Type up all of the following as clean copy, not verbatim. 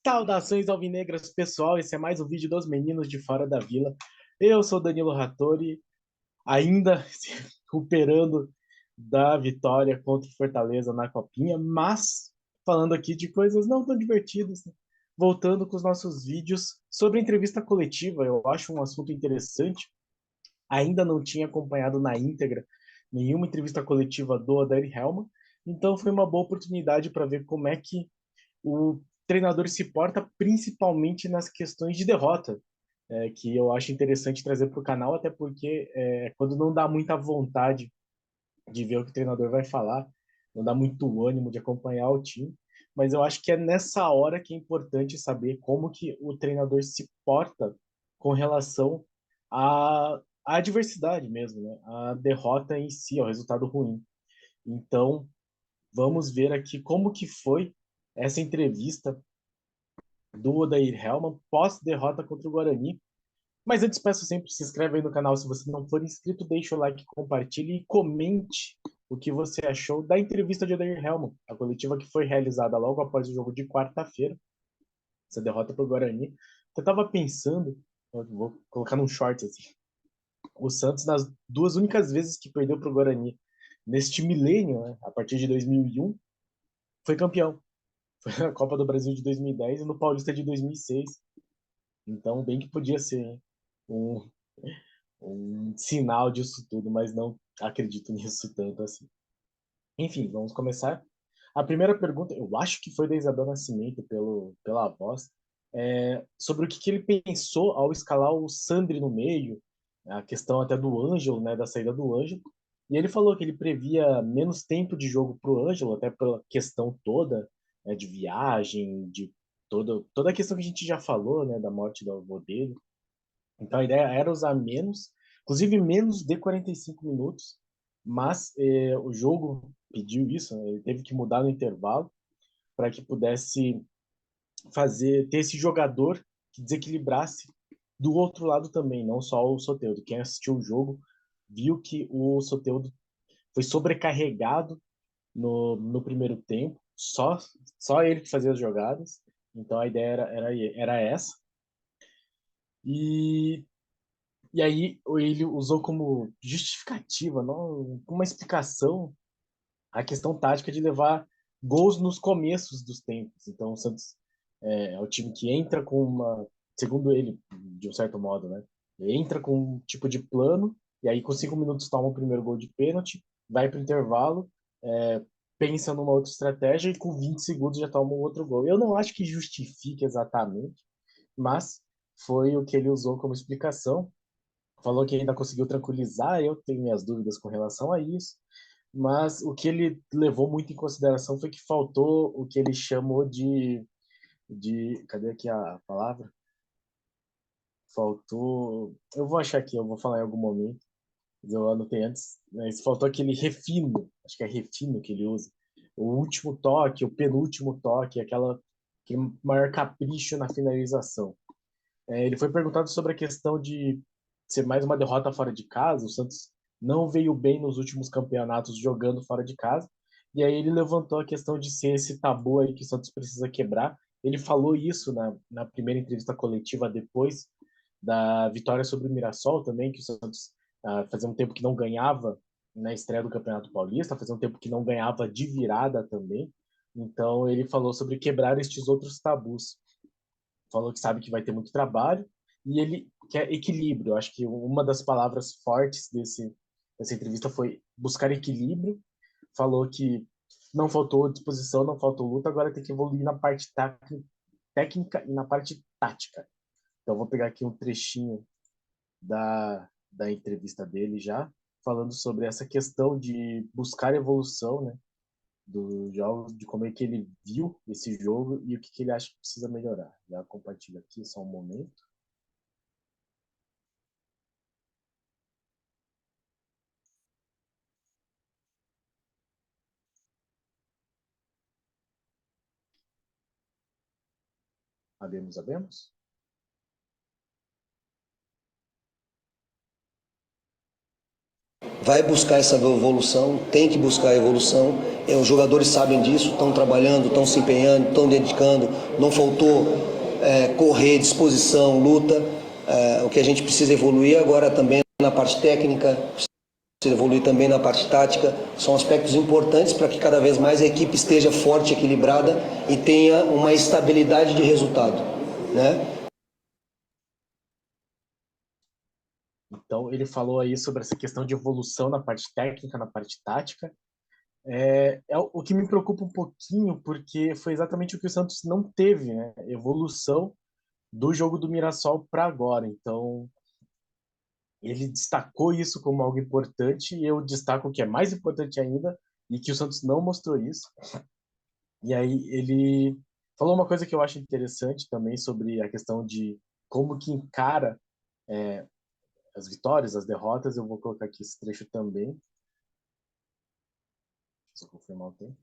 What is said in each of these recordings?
Saudações alvinegras, pessoal. Esse é mais um vídeo dos meninos de Fora da Vila. Eu sou Danilo Rattori, ainda se recuperando da vitória contra o Fortaleza na Copinha, mas falando aqui de coisas não tão divertidas, né? Voltando com os nossos vídeos sobre entrevista coletiva. Eu acho um assunto interessante. Ainda não tinha acompanhado na íntegra nenhuma entrevista coletiva do Odair Helma, então foi uma boa oportunidade para ver como é que o treinador se porta principalmente nas questões de derrota, que eu acho interessante trazer para o canal, até porque quando não dá muita vontade de ver o que o treinador vai falar, não dá muito ânimo de acompanhar o time, mas eu acho que é nessa hora que é importante saber como que o treinador se porta com relação à adversidade mesmo, né? A derrota em si, ao resultado ruim. Então, vamos ver aqui como que foi essa entrevista do Odair Helman pós-derrota contra o Guarani. Mas antes, peço sempre, se inscreve aí no canal se você não for inscrito, deixa o like, compartilhe e comente o que você achou da entrevista de Odair Helman, a coletiva que foi realizada logo após o jogo de quarta-feira, essa derrota para o Guarani. Eu estava pensando, eu vou colocar num short assim, o Santos nas duas únicas vezes que perdeu para o Guarani neste milênio, né, a partir de 2001, foi campeão. Foi na Copa do Brasil de 2010 e no Paulista de 2006. Então, bem que podia ser, hein? um, um sinal disso tudo, mas não acredito nisso tanto assim. Enfim, vamos começar. A primeira pergunta, eu acho que foi da Isabel Nascimento, pela voz, sobre o que ele pensou ao escalar o Sandri no meio, a questão até do Ângelo, né, da saída do Ângelo. E ele falou que ele previa menos tempo de jogo para o Ângelo, até pela questão toda, né, de viagem, de toda a questão que a gente já falou, né, da morte do avô dele. Então a ideia era usar menos, inclusive menos de 45 minutos, mas o jogo pediu isso, né? Ele teve que mudar no intervalo para que pudesse ter esse jogador que desequilibrasse do outro lado também, não só o Soteldo. Quem assistiu o jogo viu que o Soteldo foi sobrecarregado no primeiro tempo, só ele que fazia as jogadas, então a ideia era essa. E E aí ele usou como justificativa, não, uma explicação, a questão tática de levar gols nos começos dos tempos. Então o Santos é o time que entra com segundo ele, de um certo modo, né? Ele entra com um tipo de plano, e aí com 5 minutos toma o primeiro gol de pênalti, vai para o intervalo, pensa numa outra estratégia e com 20 segundos já toma um outro gol. Eu não acho que justifique exatamente, mas foi o que ele usou como explicação. Falou que ainda conseguiu tranquilizar, eu tenho minhas dúvidas com relação a isso, mas o que ele levou muito em consideração foi que faltou o que ele chamou cadê aqui a palavra? Faltou, eu vou achar aqui, eu vou falar em algum momento, mas eu anotei antes, mas faltou aquele refino, acho que é refino que ele usa, o último toque, o penúltimo toque, aquele maior capricho na finalização. Ele foi perguntado sobre a questão de ser mais uma derrota fora de casa. O Santos não veio bem nos últimos campeonatos jogando fora de casa. E aí ele levantou a questão de ser esse tabu aí que o Santos precisa quebrar. Ele falou isso na primeira entrevista coletiva depois da vitória sobre o Mirassol também, que o Santos fazia um tempo que não ganhava na estreia do Campeonato Paulista, fazia um tempo que não ganhava de virada também. Então ele falou sobre quebrar estes outros tabus, falou que sabe que vai ter muito trabalho e ele quer equilíbrio. Eu acho que uma das palavras fortes dessa entrevista foi buscar equilíbrio. Falou que não faltou disposição, não faltou luta, agora tem que evoluir na parte técnica e na parte tática. Então vou pegar aqui um trechinho da entrevista dele já, falando sobre essa questão de buscar evolução, né, dos jogos, de como é que ele viu esse jogo e o que ele acha que precisa melhorar. Já compartilho aqui só um momento. Abemos. vai buscar essa evolução, tem que buscar a evolução. Os jogadores sabem disso, estão trabalhando, estão se empenhando, estão dedicando. Não faltou correr, disposição, luta. O que a gente precisa evoluir agora também na parte técnica, precisa evoluir também na parte tática. São aspectos importantes para que cada vez mais a equipe esteja forte, equilibrada e tenha uma estabilidade de resultado, né? Então, ele falou aí sobre essa questão de evolução na parte técnica, na parte tática. O que me preocupa um pouquinho, porque foi exatamente o que o Santos não teve, né? Evolução do jogo do Mirassol para agora. Então, ele destacou isso como algo importante, e eu destaco o que é mais importante ainda, e que o Santos não mostrou isso. E aí ele falou uma coisa que eu acho interessante também sobre a questão de como que encara as vitórias, as derrotas. Eu vou colocar aqui esse trecho também. Deixa eu confirmar o tempo.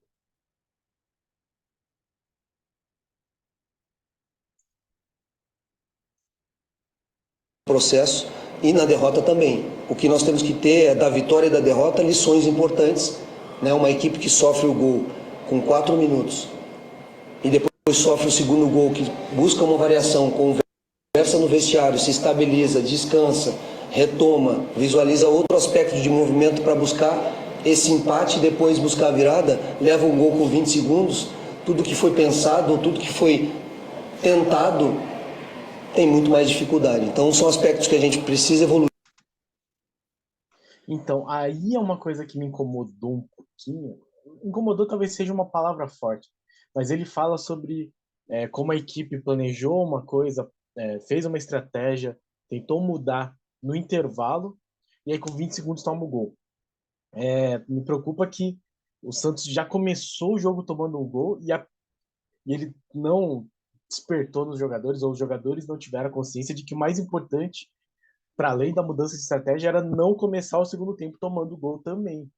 Processo e na derrota também. O que nós temos que ter é da vitória e da derrota lições importantes, né? Uma equipe que sofre o gol com 4 minutos e depois sofre o segundo gol, que busca uma variação, conversa no vestiário, se estabiliza, descansa, retoma, visualiza outro aspecto de movimento para buscar esse empate e depois buscar a virada, leva um gol com 20 segundos, tudo que foi pensado, tudo que foi tentado tem muito mais dificuldade. Então são aspectos que a gente precisa evoluir. Então, aí é uma coisa que me incomodou um pouquinho. Incomodou talvez seja uma palavra forte, mas ele fala sobre como a equipe planejou uma coisa, fez uma estratégia, tentou mudar no intervalo, e aí com 20 segundos toma o gol. Me preocupa que o Santos já começou o jogo tomando um gol e ele não despertou nos jogadores, ou os jogadores não tiveram a consciência de que o mais importante, para além da mudança de estratégia, era não começar o segundo tempo tomando gol também.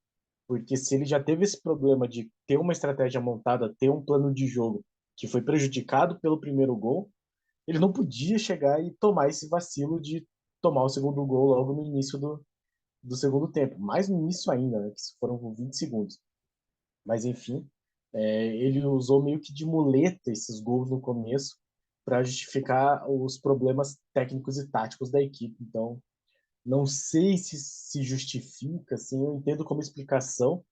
Porque se ele já teve esse problema de ter uma estratégia montada, ter um plano de jogo que foi prejudicado pelo primeiro gol, ele não podia chegar e tomar esse vacilo de tomar o segundo gol logo no início do segundo tempo. Mais no início ainda, né, que foram 20 segundos. Mas enfim, ele usou meio que de muleta esses gols no começo para justificar os problemas técnicos e táticos da equipe. Então, não sei se justifica, assim, eu entendo como explicação,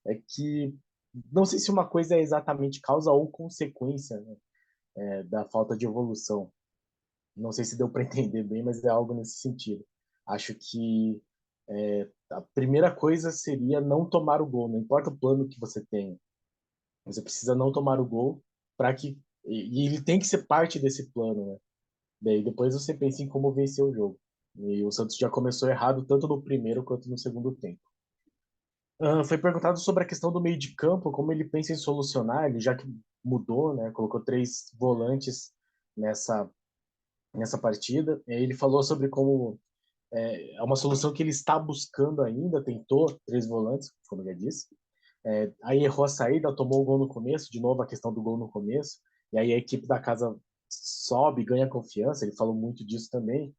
é que não sei se uma coisa é exatamente causa ou consequência, né, da falta de evolução. Não sei se deu para entender bem, mas é algo nesse sentido. Acho que a primeira coisa seria não tomar o gol, não importa o plano que você tenha. Você precisa não tomar o gol para que. E ele tem que ser parte desse plano, né? Daí depois você pensa em como vencer o jogo. E o Santos já começou errado tanto no primeiro quanto no segundo tempo. Foi perguntado sobre a questão do meio de campo, como ele pensa em solucionar, ele já que mudou, né? Colocou 3 volantes nessa, nessa partida. Ele falou sobre como é uma solução que ele está buscando ainda, tentou 3 volantes, como eu já disse. Aí errou a saída, tomou o gol no começo, de novo a questão do gol no começo, e aí a equipe da casa sobe, ganha confiança, ele falou muito disso também,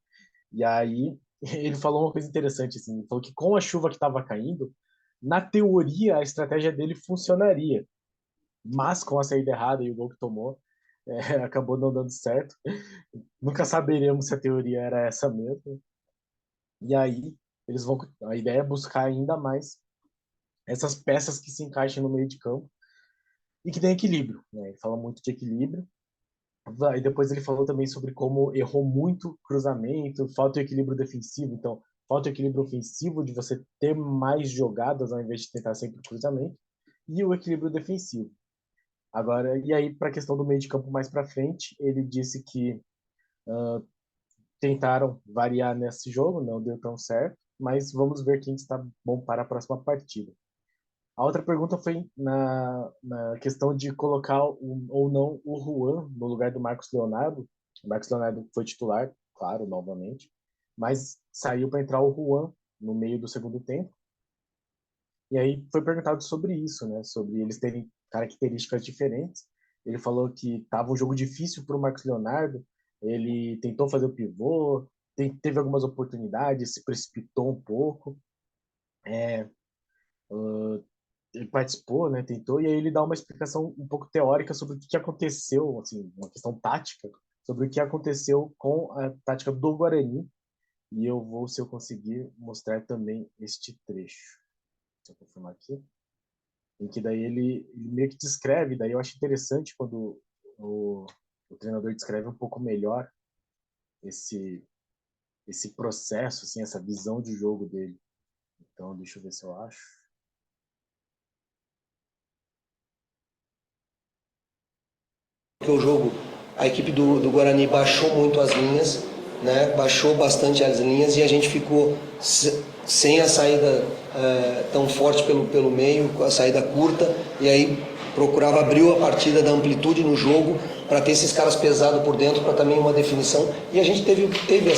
e aí ele falou uma coisa interessante, assim, ele falou que com a chuva que estava caindo, na teoria a estratégia dele funcionaria, mas com a saída errada e o gol que tomou, acabou não dando certo. Nunca saberemos se a teoria era essa mesmo, e aí eles vão, a ideia é buscar ainda mais essas peças que se encaixem no meio de campo, e que tem equilíbrio, né? Ele fala muito de equilíbrio. E depois ele falou também sobre como errou muito cruzamento, falta o equilíbrio defensivo, então falta o equilíbrio ofensivo de você ter mais jogadas ao invés de tentar sempre o cruzamento, e o equilíbrio defensivo. Agora, e aí para a questão do meio de campo mais para frente, ele disse que tentaram variar nesse jogo, não deu tão certo, mas vamos ver quem está bom para a próxima partida. A outra pergunta foi na questão de colocar ou não o Juan no lugar do Marcos Leonardo. O Marcos Leonardo foi titular, claro, novamente, mas saiu para entrar o Juan no meio do segundo tempo. E aí foi perguntado sobre isso, né? Sobre eles terem características diferentes. Ele falou que estava um jogo difícil para o Marcos Leonardo. Ele tentou fazer o pivô, teve algumas oportunidades, se precipitou um pouco. Ele participou, né, tentou, e aí ele dá uma explicação um pouco teórica sobre o que aconteceu, assim, uma questão tática, sobre o que aconteceu com a tática do Guarani, e eu vou, se eu conseguir, mostrar também este trecho. Deixa eu confirmar aqui. Em que daí ele meio que descreve, daí eu acho interessante quando o treinador descreve um pouco melhor esse, esse processo, assim, essa visão de jogo dele. Então, deixa eu ver se eu acho. Porque o jogo, a equipe do Guarani baixou muito as linhas, né? Baixou bastante as linhas e a gente ficou sem a saída tão forte pelo meio, com a saída curta, e aí procurava abrir a partida da amplitude no jogo para ter esses caras pesados por dentro, para também uma definição, e a gente teve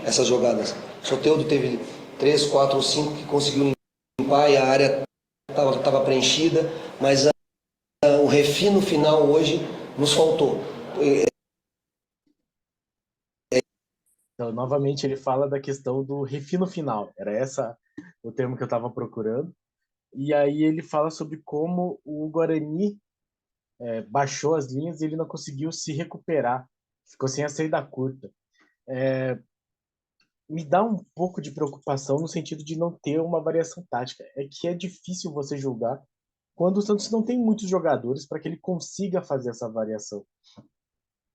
essas jogadas. O Soteldo teve 3, 4 ou 5 que conseguiu limpar e a área estava preenchida, mas o refino final hoje nos faltou. Então, novamente, ele fala da questão do refino final. Era essa o termo que eu estava procurando. E aí ele fala sobre como o Guarani baixou as linhas e ele não conseguiu se recuperar. Ficou sem a saída curta. Me dá um pouco de preocupação no sentido de não ter uma variação tática. É que é difícil você julgar quando o Santos não tem muitos jogadores para que ele consiga fazer essa variação.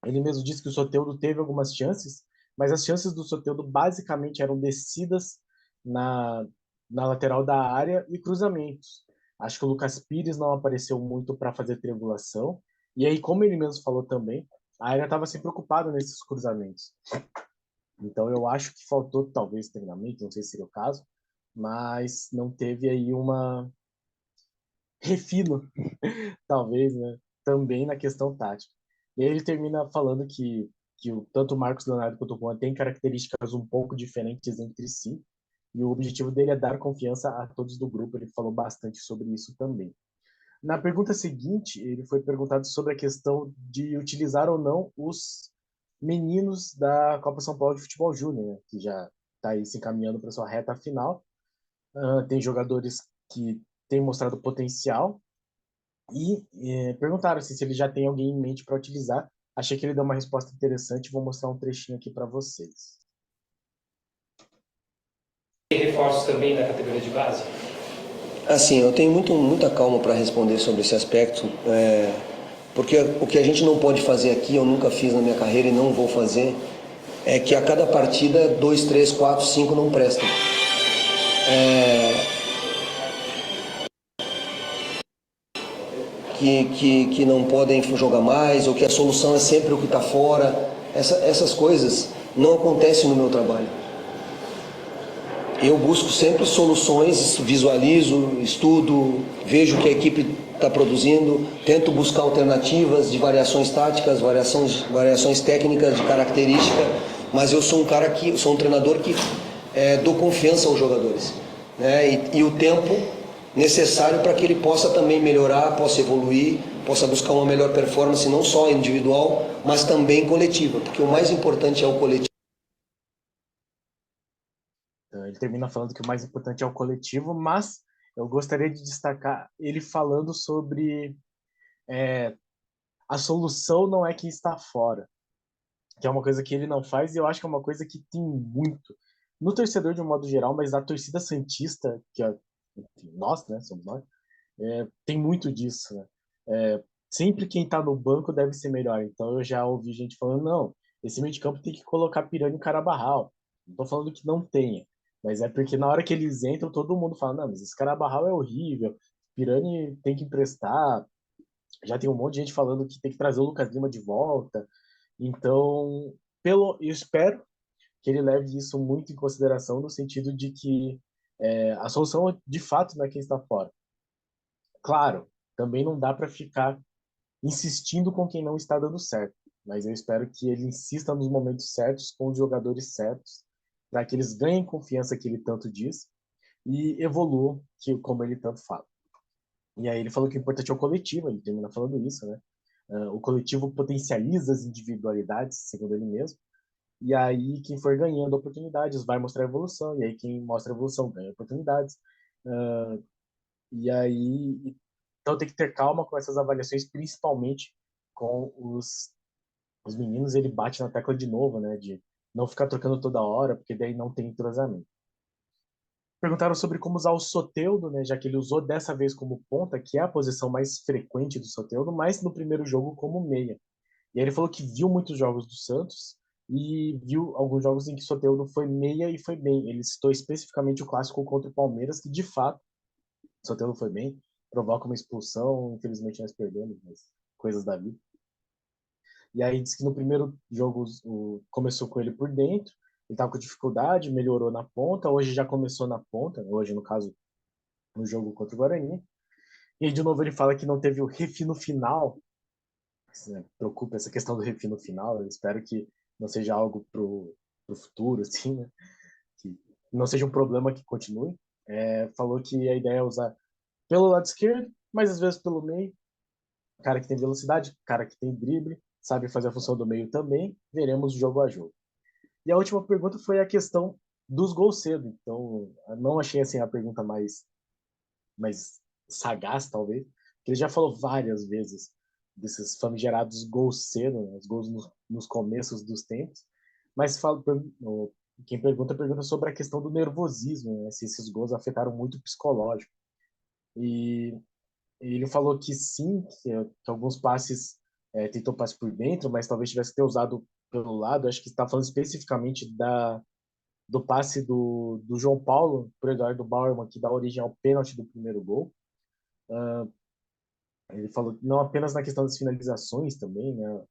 Ele mesmo disse que o Soteldo teve algumas chances, mas as chances do Soteldo basicamente eram descidas na, na lateral da área e cruzamentos. Acho que o Lucas Pires não apareceu muito para fazer triangulação. E aí, como ele mesmo falou também, a área estava sempre ocupada nesses cruzamentos. Então eu acho que faltou talvez treinamento, não sei se seria o caso, mas não teve aí uma refino, talvez, né? Também na questão tática. E aí ele termina falando que tanto o Marcos Leonardo quanto o Juan têm características um pouco diferentes entre si, e o objetivo dele é dar confiança a todos do grupo. Ele falou bastante sobre isso também. Na pergunta seguinte, ele foi perguntado sobre a questão de utilizar ou não os meninos da Copa São Paulo de Futebol Júnior, né, que já está aí se encaminhando para sua reta final. Tem jogadores que têm mostrado potencial e perguntaram assim, se ele já tem alguém em mente para utilizar. Achei que ele deu uma resposta interessante, vou mostrar um trechinho aqui para vocês. Tem reforços também da categoria de base? Assim, eu tenho muita calma para responder sobre esse aspecto, porque o que a gente não pode fazer aqui, eu nunca fiz na minha carreira e não vou fazer, é que a cada partida, 2, 3, 4, 5 não prestam. Que não podem jogar mais, ou que a solução é sempre o que está fora. Essas coisas não acontecem no meu trabalho. Eu busco sempre soluções, visualizo, estudo, vejo o que a equipe está produzindo, tento buscar alternativas de variações táticas, variações técnicas, de característica, mas eu sou sou um treinador que dou confiança aos jogadores, né? E o tempo necessário para que ele possa também melhorar, possa evoluir, possa buscar uma melhor performance, não só individual, mas também coletiva, porque o mais importante é o coletivo. Ele termina falando que o mais importante é o coletivo, mas eu gostaria de destacar ele falando sobre a solução não é quem está fora, que é uma coisa que ele não faz, e eu acho que é uma coisa que tem muito no torcedor de um modo geral, mas na torcida santista, que é enfim, nós, né, somos nós, tem muito disso, né? Sempre quem tá no banco deve ser melhor. Então eu já ouvi gente falando, não, esse meio de campo tem que colocar Pirani e Carabarral. Não tô falando que não tenha, mas é porque na hora que eles entram, todo mundo fala, não, mas esse Carabarral é horrível, Pirani tem que emprestar. Já tem um monte de gente falando que tem que trazer o Lucas Lima de volta. Então, eu espero que ele leve isso muito em consideração no sentido de que a solução de fato não é quem está fora. Claro, também não dá para ficar insistindo com quem não está dando certo, mas eu espero que ele insista nos momentos certos com os jogadores certos, para que eles ganhem confiança que ele tanto diz e evoluam como ele tanto fala. E aí ele falou que o importante é o coletivo, ele termina falando isso, né? O coletivo potencializa as individualidades, segundo ele mesmo, e aí quem for ganhando oportunidades vai mostrar evolução, e aí quem mostra evolução ganha oportunidades. E aí, então tem que ter calma com essas avaliações, principalmente com os meninos. Ele bate na tecla de novo, né, de não ficar trocando toda hora, porque daí não tem entrosamento. Perguntaram sobre como usar o Soteldo, né, já que ele usou dessa vez como ponta, que é a posição mais frequente do Soteldo, mas no primeiro jogo como meia. E aí ele falou que viu muitos jogos do Santos e viu alguns jogos em que o Soteldo foi meia e foi bem. Ele citou especificamente o clássico contra o Palmeiras, que de fato o Soteldo foi bem, provoca uma expulsão, infelizmente nós perdemos, mas coisas da vida. E aí disse que no primeiro jogo começou com ele por dentro, ele estava com dificuldade, melhorou na ponta, hoje já começou na ponta, hoje no caso no jogo contra o Guarani. E aí, de novo ele fala que não teve o refino final, né? Preocupa essa questão do refino final, eu espero que não seja algo pro futuro, assim, né? Que não seja um problema que continue. Falou que a ideia é usar pelo lado esquerdo, mas às vezes pelo meio, cara que tem velocidade, cara que tem drible, sabe fazer a função do meio também, veremos jogo a jogo. E a última pergunta foi a questão dos gols cedo. Então, eu não achei assim a pergunta mais sagaz, talvez, porque ele já falou várias vezes desses famigerados gols cedo, né, os gols nos começos dos tempos, mas quem pergunta sobre a questão do nervosismo, né, se esses gols afetaram muito o psicológico. E ele falou que sim, que alguns passes tentou passe por dentro, mas talvez tivesse que ter usado pelo lado. Acho que está falando especificamente do passe do João Paulo para o Eduardo Bauerman, que dá origem ao pênalti do primeiro gol. Ele falou não apenas na questão das finalizações também, né?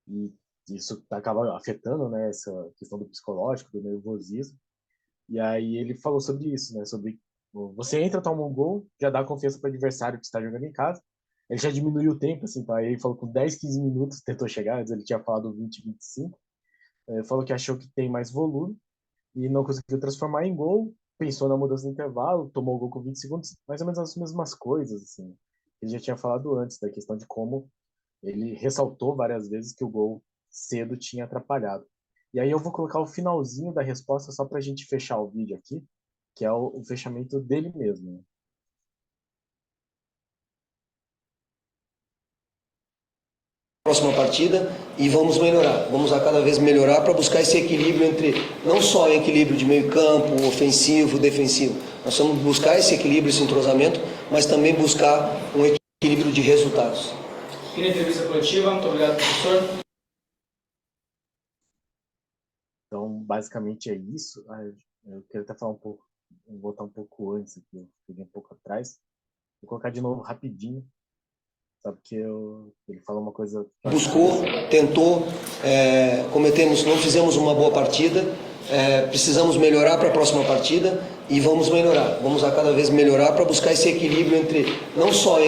E isso acaba afetando, né, essa questão do psicológico, do nervosismo. E aí ele falou sobre isso, né? Sobre você entra, toma um gol, já dá confiança para o adversário que está jogando em casa. Ele já diminuiu o tempo, assim, tá? Ele falou com 10, 15 minutos tentou chegar, antes ele tinha falado 20, 25. Ele falou que achou que tem mais volume e não conseguiu transformar em gol. Pensou na mudança do intervalo, tomou o gol com 20 segundos, mais ou menos as mesmas coisas, assim. Ele já tinha falado antes da questão de como ele ressaltou várias vezes que o gol cedo tinha atrapalhado. E aí eu vou colocar o finalzinho da resposta só para a gente fechar o vídeo aqui, que é o fechamento dele mesmo, né? Próxima partida e vamos melhorar, vamos a cada vez melhorar para buscar esse equilíbrio entre, não só o equilíbrio de meio campo, ofensivo, defensivo, nós vamos buscar esse equilíbrio, esse entrosamento, mas também buscar um equilíbrio de resultados. E na entrevista coletiva, muito obrigado, professor. Então, basicamente é isso. Eu quero até falar um pouco, vou voltar um pouco antes aqui, eu peguei um pouco atrás. Vou colocar de novo rapidinho, sabe que ele falou uma coisa que eu acho Buscou, tentou, não fizemos uma boa partida, precisamos melhorar para a próxima partida e vamos melhorar, vamos a cada vez melhorar para buscar esse equilíbrio entre, não só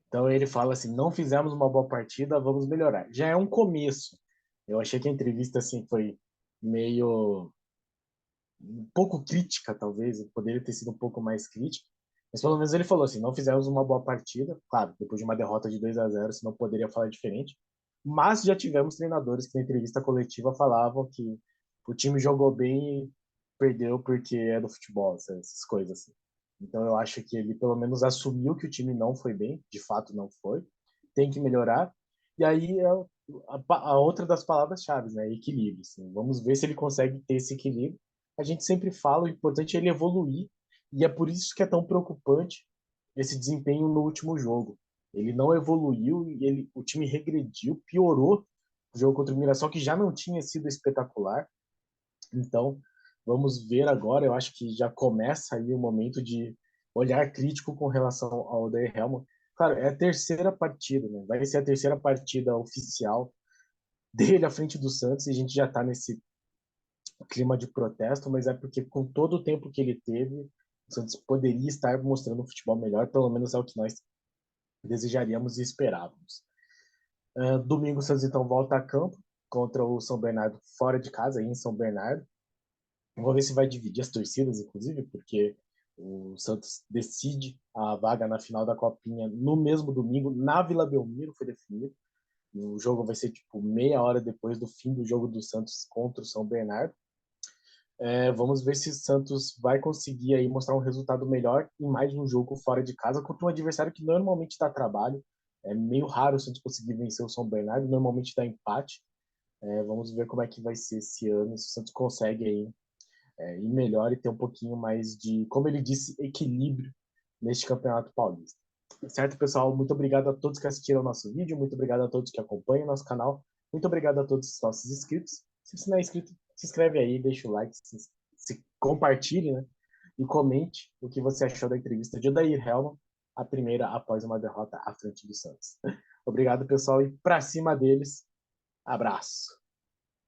Então ele fala assim, não fizemos uma boa partida, vamos melhorar. Já é um começo. Eu achei que a entrevista assim foi meio um pouco crítica, talvez, poderia ter sido um pouco mais crítica, mas pelo menos ele falou assim, não fizemos uma boa partida, claro, depois de uma derrota de 2-0, senão poderia falar diferente, mas já tivemos treinadores que na entrevista coletiva falavam que o time jogou bem e perdeu porque é do futebol, essas coisas assim. Então eu acho que ele pelo menos assumiu que o time não foi bem, de fato não foi, tem que melhorar, e aí é a outra das palavras-chave, né, equilíbrio. Assim. Vamos ver se ele consegue ter esse equilíbrio. A gente sempre fala, o importante é ele evoluir, e é por isso que é tão preocupante esse desempenho no último jogo. Ele não evoluiu e o time regrediu, piorou o jogo contra o Mirassol, que já não tinha sido espetacular. Então, vamos ver agora. Eu acho que já começa aí o momento de olhar crítico com relação ao Odair Helman. Claro, é a terceira partida, né? Vai ser a terceira partida oficial dele à frente do Santos e a gente já está nesse clima de protesto, mas é porque com todo o tempo que ele teve, o Santos poderia estar mostrando um futebol melhor, pelo menos é o que nós desejaríamos e esperávamos. Domingo o Santos então volta a campo contra o São Bernardo fora de casa, aí em São Bernardo. Vamos ver se vai dividir as torcidas, inclusive, porque o Santos decide a vaga na final da Copinha no mesmo domingo, na Vila Belmiro foi definido. E o jogo vai ser tipo meia hora depois do fim do jogo do Santos contra o São Bernardo. Vamos ver se o Santos vai conseguir aí mostrar um resultado melhor em mais um jogo fora de casa contra um adversário que normalmente dá trabalho. É meio raro o Santos conseguir vencer o São Bernardo, normalmente dá empate. Vamos ver como é que vai ser esse ano, se o Santos consegue aí ir melhor e ter um pouquinho mais de, como ele disse, equilíbrio neste Campeonato Paulista. Certo, pessoal? Muito obrigado a todos que assistiram ao nosso vídeo, muito obrigado a todos que acompanham o nosso canal, muito obrigado a todos os nossos inscritos. Se você não é inscrito, se inscreve aí, deixa o like, se compartilhe, né? E comente o que você achou da entrevista de Odair Hellmann, a primeira após uma derrota à frente do Santos. Obrigado, pessoal, e pra cima deles, abraço.